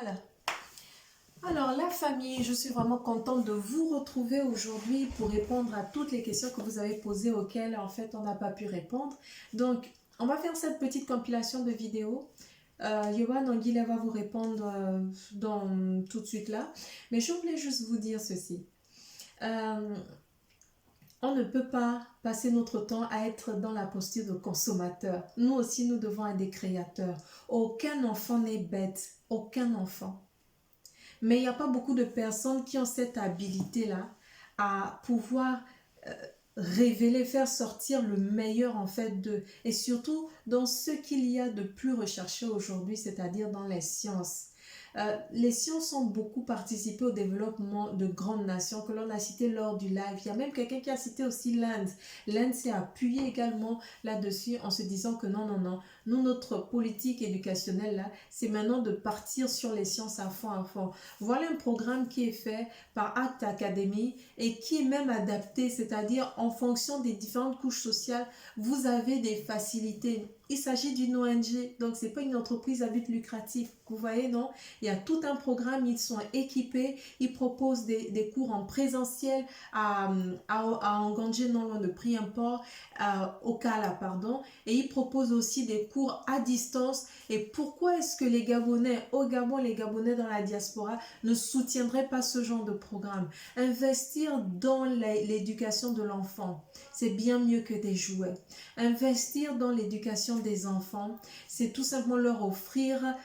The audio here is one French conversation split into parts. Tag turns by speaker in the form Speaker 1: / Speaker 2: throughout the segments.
Speaker 1: Voilà. Alors, la famille, je suis vraiment contente de vous retrouver aujourd'hui pour répondre à toutes les questions que vous avez posées auxquelles, en fait, on n'a pas pu répondre. Donc, on va faire cette petite compilation de vidéos. Yohan Anguille va vous répondre tout de suite là. Mais je voulais juste vous dire ceci. Euh, on ne peut pas passer notre temps à être dans la posture de consommateur. Nous aussi, nous devons être des créateurs. Aucun enfant n'est bête. Aucun enfant. Mais il n'y a pas beaucoup de personnes qui ont cette habilité-là à pouvoir euh, révéler, faire sortir le meilleur en fait d'eux. Et surtout dans ce qu'il y a de plus recherché aujourd'hui, c'est-à-dire dans les sciences. Les sciences ont beaucoup participé au développement de grandes nations que l'on a cité lors du live. Il y a même quelqu'un qui a cité aussi l'Inde. L'Inde s'est appuyée également là-dessus en se disant que non, non, non, nous, notre politique éducationnelle là, c'est maintenant de partir sur les sciences à fond, à fond. Voilà un programme qui est fait par Act Academy et qui est même adapté, c'est-à-dire en fonction des différentes couches sociales, vous avez des facilités. Il s'agit d'une ONG, donc c'est pas une entreprise à but lucratif. Vous voyez, non? Il y a tout un programme, ils sont équipés, ils proposent des cours en présentiel à Enganger, non loin de Priemport, au Cala, pardon, et ils proposent aussi des cours à distance. Et pourquoi est-ce que les Gabonais, au Gabon, les Gabonais dans la diaspora ne soutiendraient pas ce genre de programme? Investir dans l'éducation de l'enfant, c'est bien mieux que des jouets. Investir dans l'éducation des enfants, c'est tout simplement leur offrir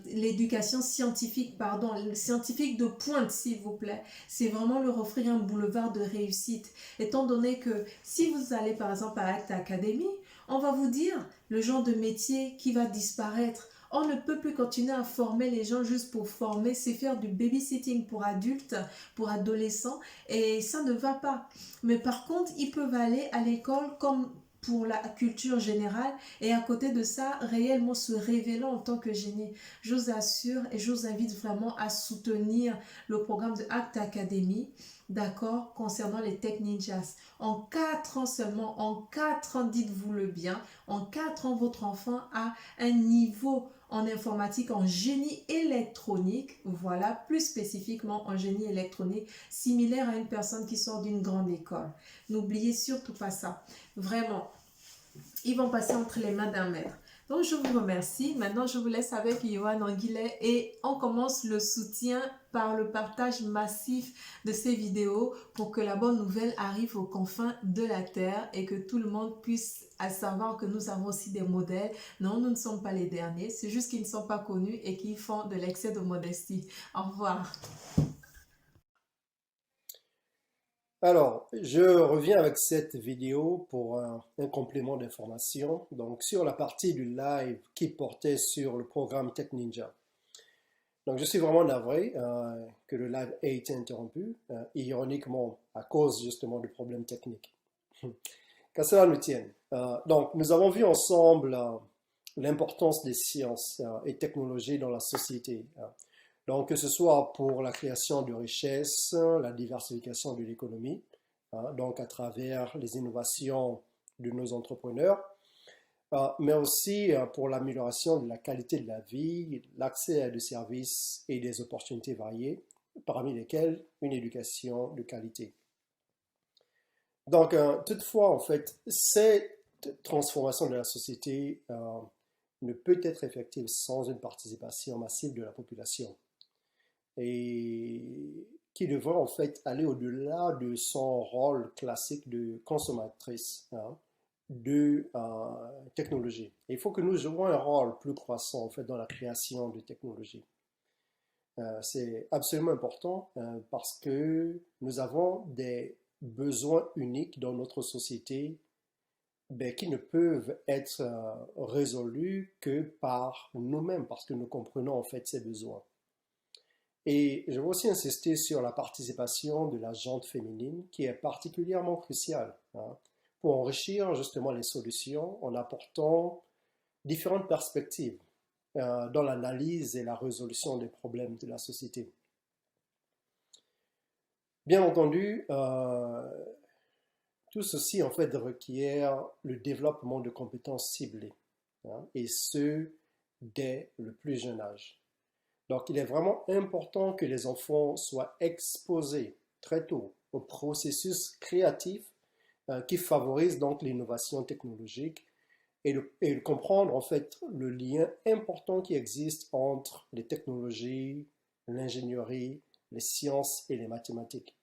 Speaker 1: l'éducation scientifique, pardon, scientifique de pointe, s'il vous plaît. C'est vraiment leur offrir un boulevard de réussite. Étant donné que si vous allez par exemple à Act Academy, on va vous dire le genre de métier qui va disparaître. On ne peut plus continuer à former les gens juste pour former, c'est faire du babysitting pour adultes, pour adolescents, et ça ne va pas. Mais par contre, ils peuvent aller à l'école comme pour la culture générale et à côté de ça, réellement se révéler en tant que génie. Je vous assure et je vous invite vraiment à soutenir le programme de Act Academy, d'accord, concernant les Tech Ninjas. En 4 ans seulement, en 4 ans, dites-vous le bien, en 4 ans, votre enfant a un niveau en informatique, en génie électronique, voilà, plus spécifiquement en génie électronique, similaire à une personne qui sort d'une grande école. N'oubliez surtout pas ça. Vraiment, ils vont passer entre les mains d'un maître. Donc, je vous remercie. Maintenant, je vous laisse avec Yohan Anguillet et on commence le soutien par le partage massif de ces vidéos pour que la bonne nouvelle arrive aux confins de la terre et que tout le monde puisse savoir que nous avons aussi des modèles. Non, nous ne sommes pas les derniers. C'est juste qu'ils ne sont pas connus et qu'ils font de l'excès de modestie. Au revoir.
Speaker 2: Alors, je reviens avec cette vidéo pour un complément d'information. Donc, sur la partie du live qui portait sur le programme Tech Ninja. Donc, je suis vraiment navré que le live ait été interrompu, ironiquement à cause justement du problème technique. Qu'à cela nous tienne. Donc, nous avons vu ensemble l'importance des sciences et technologies dans la société. Donc, que ce soit pour la création de richesses, la diversification de l'économie, donc à travers les innovations de nos entrepreneurs, mais aussi pour l'amélioration de la qualité de la vie, l'accès à des services et des opportunités variées, parmi lesquelles une éducation de qualité. Donc, toutefois, en fait, cette transformation de la société ne peut être effective sans une participation massive de la population et qui devrait en fait aller au-delà de son rôle classique de consommatrice de technologie. Et il faut que nous jouions un rôle plus croissant en fait dans la création de technologies. C'est absolument important parce que nous avons des besoins uniques dans notre société qui ne peuvent être résolus que par nous-mêmes parce que nous comprenons en fait ces besoins. Et je veux aussi insister sur la participation de la gente féminine qui est particulièrement cruciale pour enrichir justement les solutions en apportant différentes perspectives dans l'analyse et la résolution des problèmes de la société. Bien entendu, tout ceci en fait requiert le développement de compétences ciblées et ce dès le plus jeune âge. Donc, il est vraiment important que les enfants soient exposés très tôt au processus créatif qui favorise donc l'innovation technologique et de comprendre en fait le lien important qui existe entre les technologies, l'ingénierie, les sciences et les mathématiques.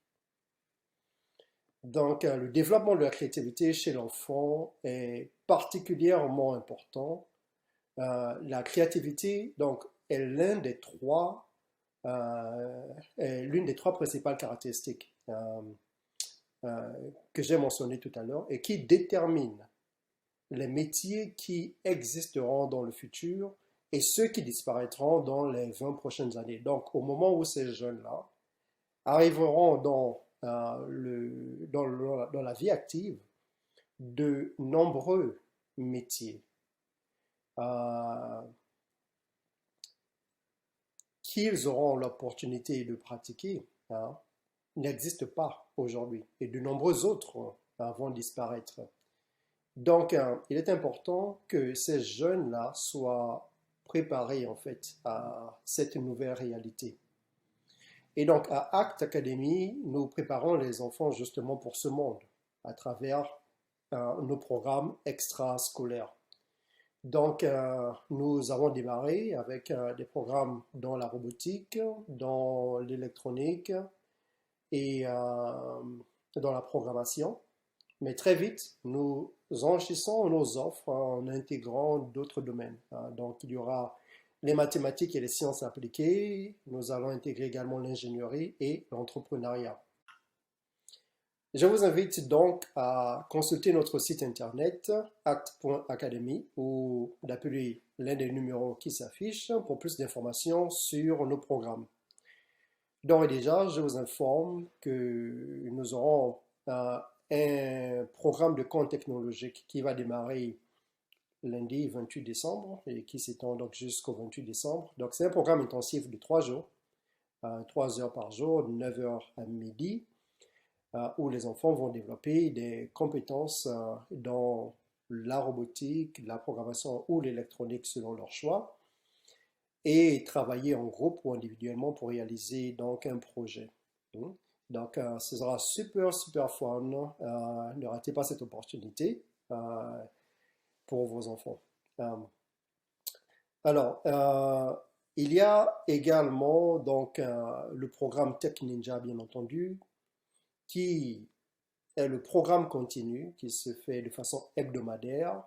Speaker 2: Donc, le développement de la créativité chez l'enfant est particulièrement important. La créativité, donc, est l'une des trois principales caractéristiques que j'ai mentionnées tout à l'heure et qui détermine les métiers qui existeront dans le futur et ceux qui disparaîtront dans les 20 prochaines années. Donc, au moment où ces jeunes-là arriveront dans la vie active, de nombreux métiers qu'ils auront l'opportunité de pratiquer n'existent pas aujourd'hui et de nombreux autres vont disparaître. Donc, il est important que ces jeunes-là soient préparés en fait à cette nouvelle réalité. Et donc, à ACT Academy, nous préparons les enfants justement pour ce monde à travers nos programmes extrascolaires. Donc, nous avons démarré avec des programmes dans la robotique, dans l'électronique et dans la programmation. Mais très vite, nous enrichissons nos offres en intégrant d'autres domaines. Donc, il y aura les mathématiques et les sciences appliquées. Nous allons intégrer également l'ingénierie et l'entrepreneuriat. Je vous invite donc à consulter notre site internet act.academy ou d'appeler l'un des numéros qui s'affichent pour plus d'informations sur nos programmes. D'ores et déjà, je vous informe que nous aurons un programme de compte technologique qui va démarrer lundi 28 décembre et qui s'étend donc jusqu'au 28 décembre. Donc c'est un programme intensif de 3 jours, 3 heures par jour, de 9 heures à midi, où les enfants vont développer des compétences dans la robotique, la programmation ou l'électronique selon leur choix, et travailler en groupe ou individuellement pour réaliser donc un projet. Donc ce sera super fun, ne ratez pas cette opportunité pour vos enfants. Alors, il y a également donc le programme Tech Ninja, bien entendu, qui est le programme continu qui se fait de façon hebdomadaire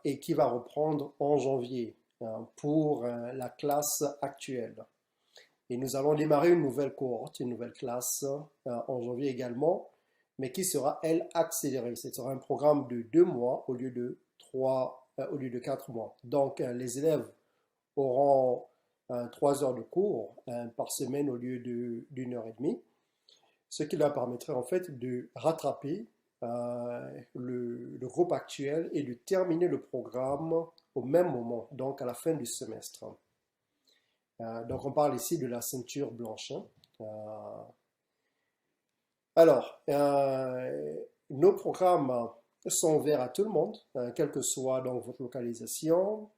Speaker 2: et qui va reprendre en janvier pour la classe actuelle. Et nous allons démarrer une nouvelle cohorte, une nouvelle classe en janvier également, mais qui sera, elle, accélérée. Ce sera un programme de 2 mois au lieu de 4 mois. Donc, les élèves auront 3 heures de cours par semaine au lieu d'une heure et demie, ce qui leur permettrait en fait de rattraper le groupe actuel et de terminer le programme au même moment, donc à la fin du semestre. Donc on parle ici de la ceinture blanche. Alors, nos programmes sont ouverts à tout le monde, quelle que soit donc votre localisation.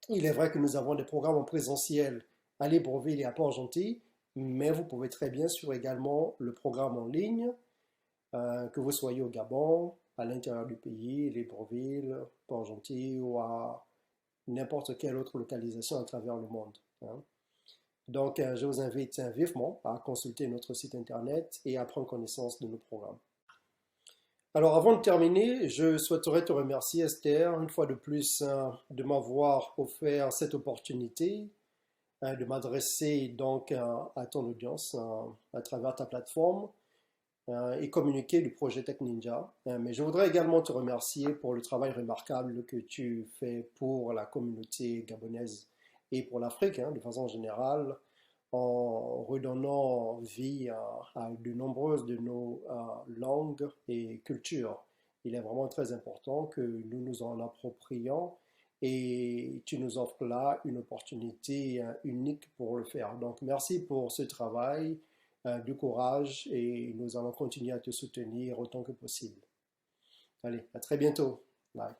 Speaker 2: Il est vrai que nous avons des programmes en présentiel à Libreville et à Port-Gentil, mais vous pouvez très bien suivre également le programme en ligne, que vous soyez au Gabon, à l'intérieur du pays, Libreville, Port-Gentil ou à n'importe quelle autre localisation à travers le monde. Donc, je vous invite vivement à consulter notre site internet et à prendre connaissance de nos programmes. Alors, avant de terminer, je souhaiterais te remercier, Esther, une fois de plus, de m'avoir offert cette opportunité de m'adresser donc à ton audience à travers ta plateforme et communiquer du projet Tech Ninja. Mais je voudrais également te remercier pour le travail remarquable que tu fais pour la communauté gabonaise et pour l'Afrique de façon générale, en redonnant vie à de nombreuses de nos langues et cultures. Il est vraiment très important que nous nous en approprions et tu nous offres là une opportunité unique pour le faire. Donc merci pour ce travail, du courage et nous allons continuer à te soutenir autant que possible. Allez, à très bientôt. Bye.